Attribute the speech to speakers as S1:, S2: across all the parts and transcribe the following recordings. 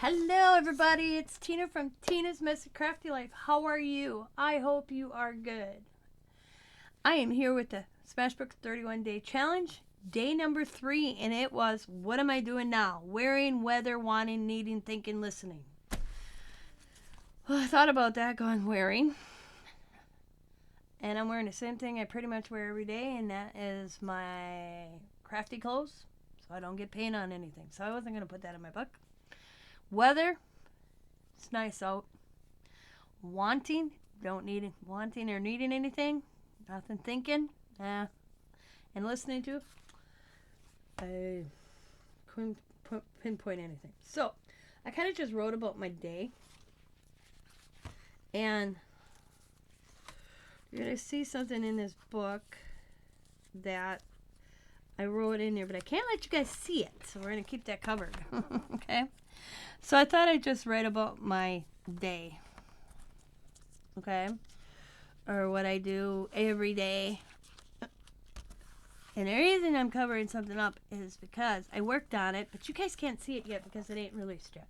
S1: Hello everybody, it's Tina from Tina's Messy Crafty Life. How are you? I hope you are good. I am here with the Smashbook 31-day challenge, day number 3, and it was, what am I doing now? Wearing, weather, wanting, needing, thinking, listening. Well, I thought about that, going wearing. And I'm wearing the same thing I pretty much wear every day, and that is my crafty clothes, so I don't get paint on anything. So I wasn't going to put that in my book. Weather, it's nice out. Wanting, don't need it. Wanting or needing anything, nothing. Thinking, and listening to, I couldn't pinpoint anything. So I kind of just wrote about my day, and you're gonna see something in this book that I wrote in there, but I can't let you guys see it, so we're gonna keep that covered. Okay. So I thought I'd just write about my day, okay, or what I do every day. And the reason I'm covering something up is because I worked on it, but you guys can't see it yet because it ain't released yet.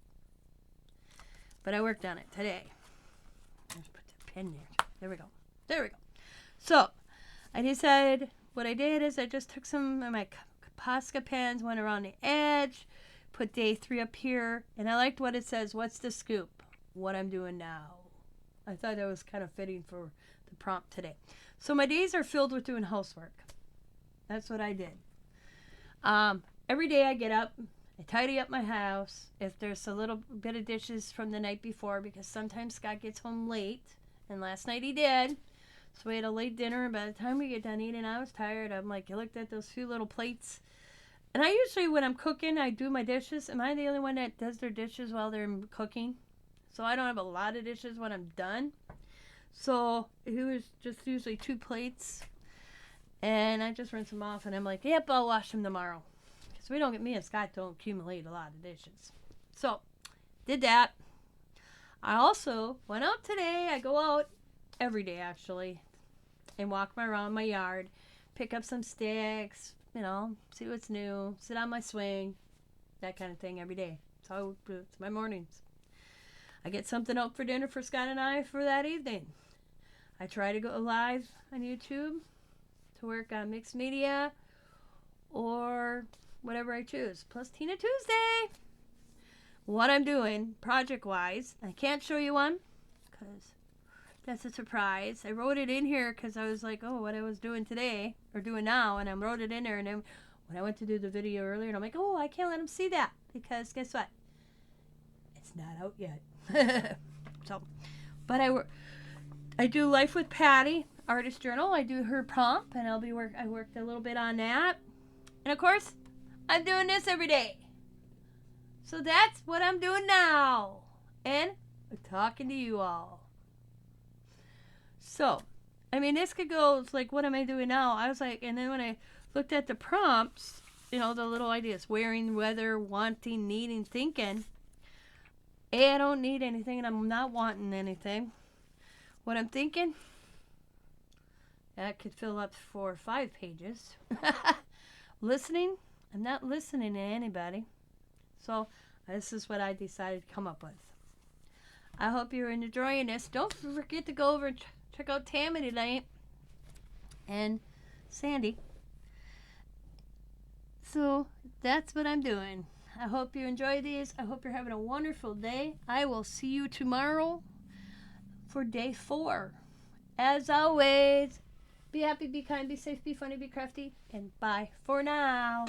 S1: But I worked on it today. Let's put the pen there. There we go. There we go. So I decided what I did is I just took some of my Posca pens, went around the edge, put day 3 up here, and I liked what it says. What's the scoop? What I'm doing now. I thought that was kind of fitting for the prompt today. So my days are filled with doing housework. That's what I did. Every day I get up, I tidy up my house. If there's a little bit of dishes from the night before, because sometimes Scott gets home late, and last night he did. So we had a late dinner, and by the time we get done eating, I was tired. I'm like, I looked at those few little plates. And I usually, when I'm cooking, I do my dishes. Am I the only one that does their dishes while they're cooking? So I don't have a lot of dishes when I'm done. So it was just usually 2 plates. And I just rinse them off. And I'm like, yep, I'll wash them tomorrow. Because me and Scott don't accumulate a lot of dishes. So, did that. I also went out today. I go out every day, actually. And walk around my yard. Pick up some sticks. You know, see what's new, sit on my swing, that kind of thing every day. So it's my mornings. I get something out for dinner for Scott and I for that evening. I try to go live on YouTube to work on mixed media or whatever I choose. Plus Tina Tuesday. What I'm doing project-wise, I can't show you one because that's a surprise. I wrote it in here because I was like, oh, what I was doing today, or doing now, and I wrote it in there, and then when I went to do the video earlier, and I'm like, oh, I can't let them see that, because guess what? It's not out yet. So, but I do Life with Patty, Artist Journal. I do her prompt, and I worked a little bit on that. And of course, I'm doing this every day. So that's what I'm doing now. And I'm talking to you all. So, I mean, this could go, it's like, what am I doing now? I was like, and then when I looked at the prompts, you know, the little ideas, wearing, weather, wanting, needing, thinking. I don't need anything, and I'm not wanting anything. What I'm thinking, that could fill up 4 or 5 pages. Listening, I'm not listening to anybody. So, this is what I decided to come up with. I hope you're enjoying this. Don't forget to go over and check out Tammy tonight and Sandy. So that's what I'm doing. I hope you enjoy these. I hope you're having a wonderful day. I will see you tomorrow for day 4. As always, be happy, be kind, be safe, be funny, be crafty, and bye for now.